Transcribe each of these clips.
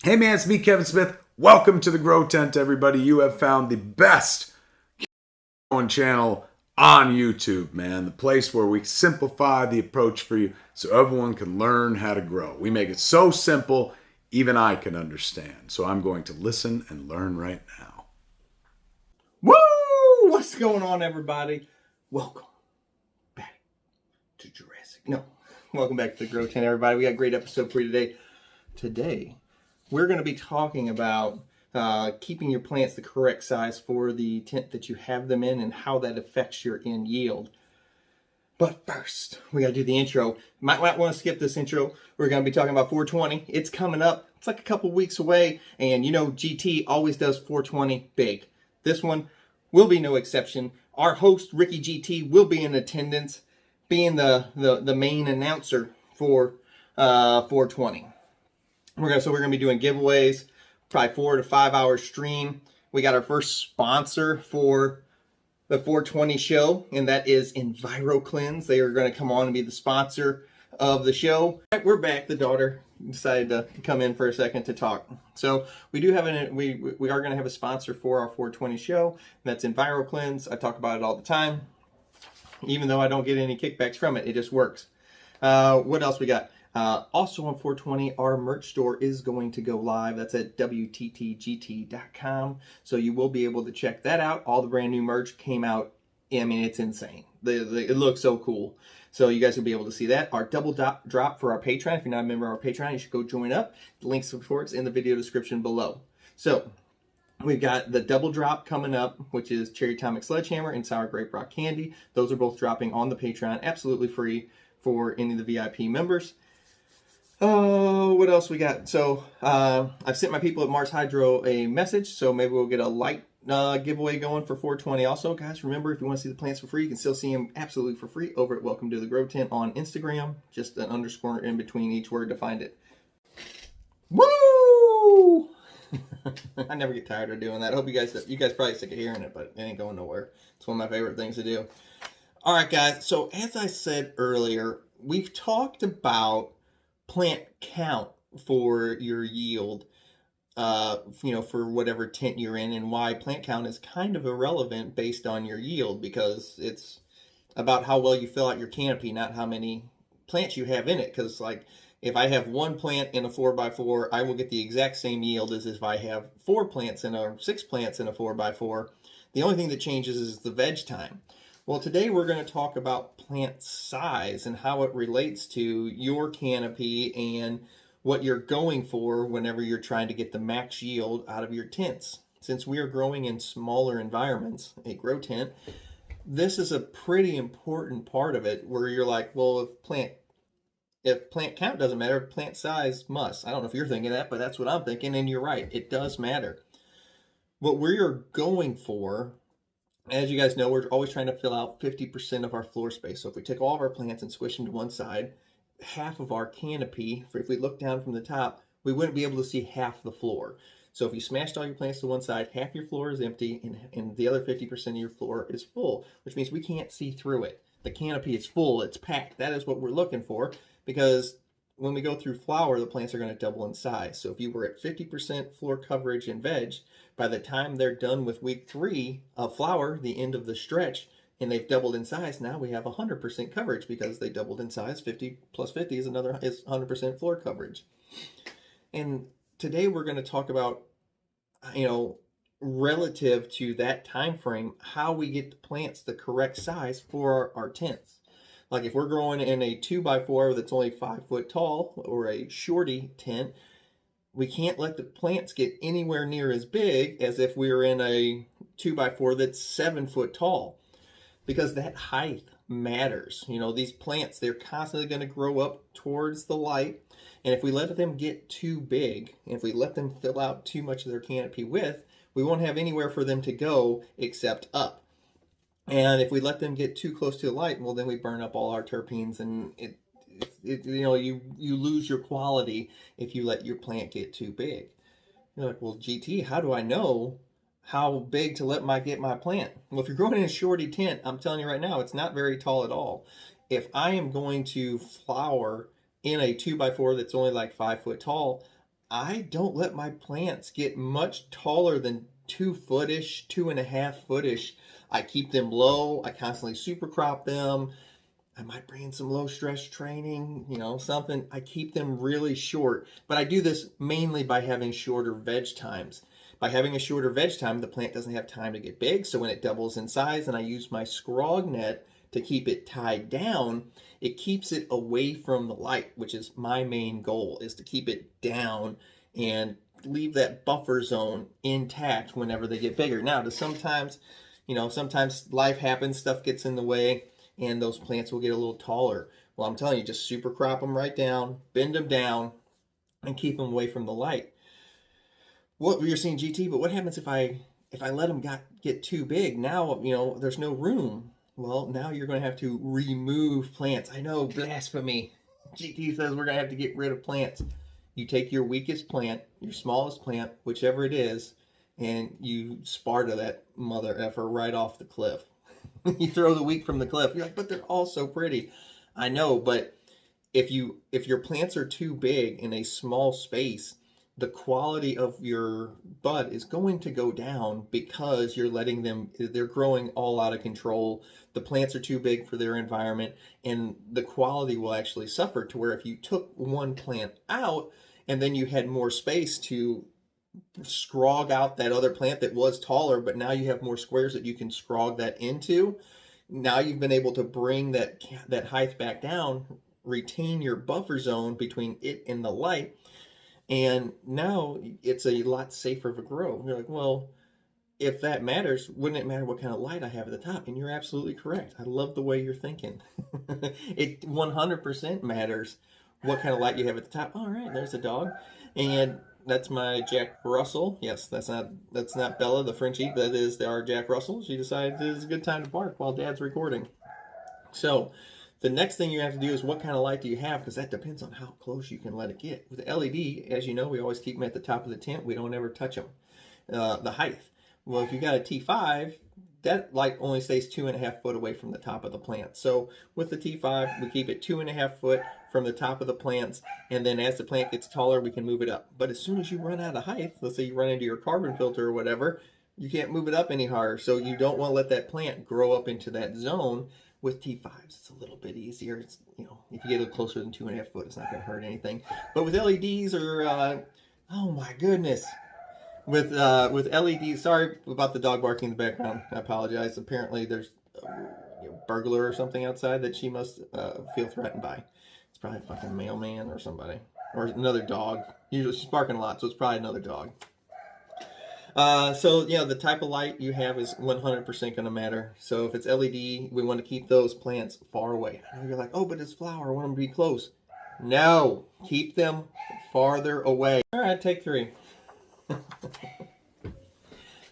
Hey man, it's me, Kevin Smith. Welcome to the Grow Tent, everybody. You have found the best growing channel on YouTube, man. The place where we simplify the approach for you so everyone can learn how to grow. We make it so simple, even I can understand. So I'm going to listen and learn right now. Woo! What's going on, everybody? Welcome back to Jurassic. No, welcome back to the Grow Tent, everybody. We got a great episode for you today. Today, we're going to be talking about keeping your plants the correct size for the tent that you have them in and how that affects your end yield. But first, we got to do the intro. Might want to skip this intro. We're going to be talking about 420. It's coming up. It's like a couple weeks away. And you know, GT always does 420 big. This one will be no exception. Our host, Ricky GT, will be in attendance, being the main announcer for 420. So we're going to be doing giveaways, probably 4 to 5 hour stream. We got our first sponsor for the 420 show, and that is EnviroCleanse. They are going to come on and be the sponsor of the show. All right, we're back. The daughter decided to come in for a second to talk. So we do have we are going to have a sponsor for our 420 show, and that's EnviroCleanse. I talk about it all the time, even though I don't get any kickbacks from it. It just works. What else we got? Also on 420, our merch store is going to go live. That's at WTTGT.com. So you will be able to check that out. All the brand new merch came out. I mean, it's insane. It looks so cool. So you guys will be able to see that. Our double drop for our Patreon. If you're not a member of our Patreon, you should go join up. The links to supports in the video description below. So we've got the double drop coming up, which is Cherry Atomic Sledgehammer and Sour Grape Rock Candy. Those are both dropping on the Patreon, absolutely free for any of the VIP members. Oh, what else we got? So I've sent my people at Mars Hydro a message, so maybe we'll get a light giveaway going for 420. Also, guys, remember, if you want to see the plants for free, you can still see them absolutely for free over at Welcome to the Grow Tent on Instagram. Just an underscore in between each word to find it. Woo! I never get tired of doing that. I hope you guys probably sick of hearing it, but it ain't going nowhere. It's one of my favorite things to do. All right, guys. So as I said earlier, we've talked about plant count for your yield, for whatever tent you're in, and why plant count is kind of irrelevant based on your yield, because it's about how well you fill out your canopy, not how many plants you have in it. Because like, if I have one plant in a 4x4, I will get the exact same yield as if I have 6 plants in a 4x4. The only thing that changes is the veg time. Well, today we're going to talk about plant size and how it relates to your canopy and what you're going for whenever you're trying to get the max yield out of your tents. Since we are growing in smaller environments, a grow tent, this is a pretty important part of it, where you're like, well, if plant count doesn't matter, plant size must. I don't know if you're thinking that, but that's what I'm thinking, and you're right. It does matter. What we're going for, as you guys know, we're always trying to fill out 50% of our floor space. So if we take all of our plants and squish them to one side, half of our canopy, if we look down from the top, we wouldn't be able to see half the floor. So if you smashed all your plants to one side, half your floor is empty and the other 50% of your floor is full, which means we can't see through it. The canopy is full, it's packed. That is what we're looking for, because when we go through flower, the plants are going to double in size. So if you were at 50% floor coverage in veg, by the time they're done with week 3 of flower, the end of the stretch, and they've doubled in size, now we have 100% coverage because they doubled in size. 50 plus 50 is 100% floor coverage. And today we're going to talk about, relative to that time frame, how we get the plants the correct size for our tents. Like if we're growing in a 2x4 that's only 5 foot tall, or a shorty tent, we can't let the plants get anywhere near as big as if we were in a 2x4 that's 7 foot tall, because that height matters. These plants, they're constantly going to grow up towards the light, and if we let them get too big, and if we let them fill out too much of their canopy width, we won't have anywhere for them to go except up. And if we let them get too close to the light, well, then we burn up all our terpenes, and you lose your quality if you let your plant get too big. You're like, well, GT, how do I know how big to get my plant? Well, if you're growing in a shorty tent, I'm telling you right now, it's not very tall at all. If I am going to flower in a 2x4 that's only like 5 foot tall, I don't let my plants get much taller than 2 footish, 2.5 footish. I keep them low. I constantly super crop them. I might bring in some low stress training, something. I keep them really short, but I do this mainly by having shorter veg times. By having a shorter veg time, the plant doesn't have time to get big. So when it doubles in size and I use my scrog net to keep it tied down, it keeps it away from the light, which is my main goal, is to keep it down and leave that buffer zone intact whenever they get bigger. Now, sometimes life happens, stuff gets in the way, and those plants will get a little taller. Well, I'm telling you, just super crop them right down, bend them down, and keep them away from the light. What you're seeing, GT, but what happens if I let them get too big? Now, there's no room. Well, now you're going to have to remove plants. I know, blasphemy. GT says we're going to have to get rid of plants. You take your weakest plant, your smallest plant, whichever it is, and you Sparta that mother effer right off the cliff. You throw the weak from the cliff. You're like, but they're all so pretty. I know, but if your plants are too big in a small space, the quality of your bud is going to go down because you're letting them, they're growing all out of control. The plants are too big for their environment, and the quality will actually suffer, to where if you took one plant out and then you had more space to scrog out that other plant that was taller, but now you have more squares that you can scrog that into. Now you've been able to bring that height back down, retain your buffer zone between it and the light, and now it's a lot safer to grow. You're like, well, if that matters, wouldn't it matter what kind of light I have at the top? And you're absolutely correct. I love the way you're thinking. It 100% matters what kind of light you have at the top. All right, there's a dog. And that's my Jack Russell. Yes, that's not Bella the Frenchie, but that is our Jack Russell. She decided it is a good time to bark while Dad's recording. So the next thing you have to do is, what kind of light do you have? Because that depends on how close you can let it get. With the LED, as you know, we always keep them at the top of the tent. We don't ever touch them. The height. Well, if you got a T5, that light only stays 2.5 foot away from the top of the plant. So with the T5, we keep it 2.5 foot from the top of the plants, and then as the plant gets taller, we can move it up. But as soon as you run out of height, let's say you run into your carbon filter or whatever, you can't move it up any higher. So you don't want to let that plant grow up into that zone. With T5s, it's a little bit easier. It's, if you get a little closer than 2.5 foot, it's not going to hurt anything. But with LEDs oh my goodness. With LEDs, sorry about the dog barking in the background. I apologize. Apparently there's a burglar or something outside that she must feel threatened by. It's probably a fucking mailman or somebody. Or another dog. Usually she's barking a lot, so it's probably another dog. So the type of light you have is 100% going to matter. So if it's LED, we want to keep those plants far away. I know you're like, oh, but it's flower. I want them to be close. No, keep them farther away. All right, take 3.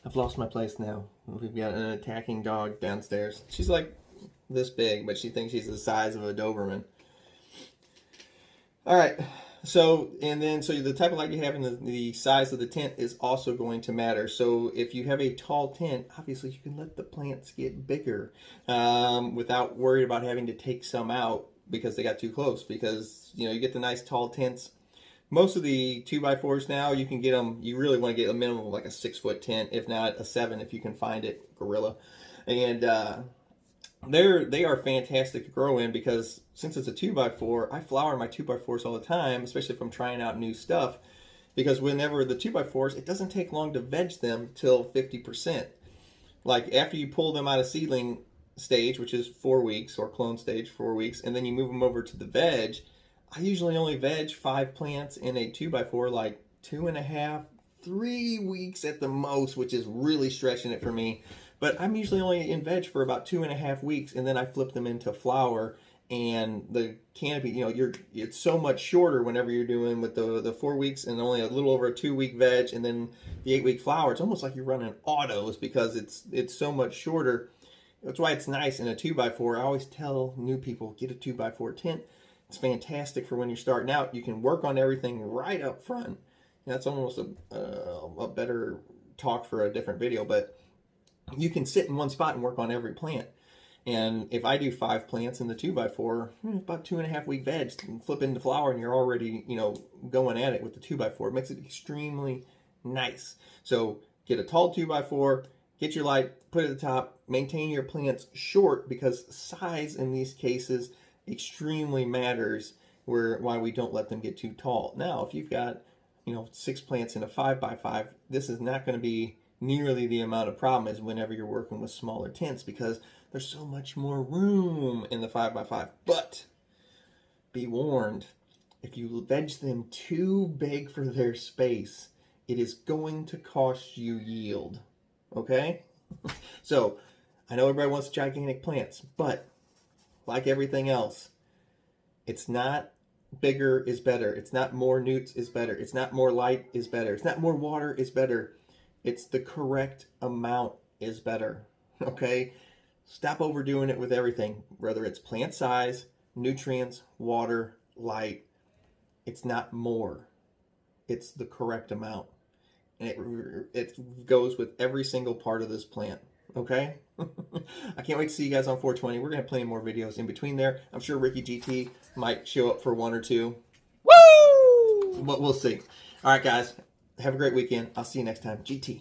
I've lost my place now. We've got an attacking dog downstairs. She's like this big, but she thinks she's the size of a Doberman. All right. So the type of light you have and the size of the tent is also going to matter. So if you have a tall tent, obviously you can let the plants get bigger without worried about having to take some out because they got too close. Because you get the nice tall tents. Most of the 2x4s now, you can get them. You really want to get a minimum of like a 6-foot tent, if not a 7 if you can find it, Gorilla, and they are fantastic to grow in, because since it's a 2x4, I flower my 2x4s all the time, especially if I'm trying out new stuff, because whenever the 2x4s, it doesn't take long to veg them till 50%. Like after you pull them out of seedling stage, which is 4 weeks, or clone stage 4 weeks, and then you move them over to the veg, I usually only veg 5 plants in a 2x4 like 2.5, 3 weeks at the most, which is really stretching it for me. But I'm usually only in veg for about 2.5 weeks, and then I flip them into flower. And the canopy, it's so much shorter whenever you're doing with the 4 weeks and only a little over a 2-week veg, and then the 8-week flower. It's almost like you're running autos because it's so much shorter. That's why it's nice in a 2x4. I always tell new people, get a 2x4 tent. It's fantastic for when you're starting out. You can work on everything right up front. That's almost a better talk for a different video, but you can sit in one spot and work on every plant. And if I do 5 plants in the 2x4, about 2.5 week veg, and flip into flower, and you're already, going at it with the 2x4. It makes it extremely nice. So get a tall 2x4, get your light, put it at the top, maintain your plants short, because size in these cases extremely matters, why we don't let them get too tall. Now, if you've got 6 plants in a 5x5, this is not going to be nearly the amount of problem as whenever you're working with smaller tents, because there's so much more room in the 5x5. But be warned, if you veg them too big for their space, it is going to cost you yield. Okay? So, I know everybody wants gigantic plants, but like everything else, it's not bigger is better. It's not more newts is better. It's not more light is better. It's not more water is better. It's the correct amount is better. Okay? Stop overdoing it with everything, whether it's plant size, nutrients, water, light. It's not more. It's the correct amount. And it goes with every single part of this plant. Okay? I can't wait to see you guys on 420. We're going to have plenty more videos in between there. I'm sure Ricky GT might show up for 1 or 2. Woo! But we'll see. All right, guys. Have a great weekend. I'll see you next time. GT.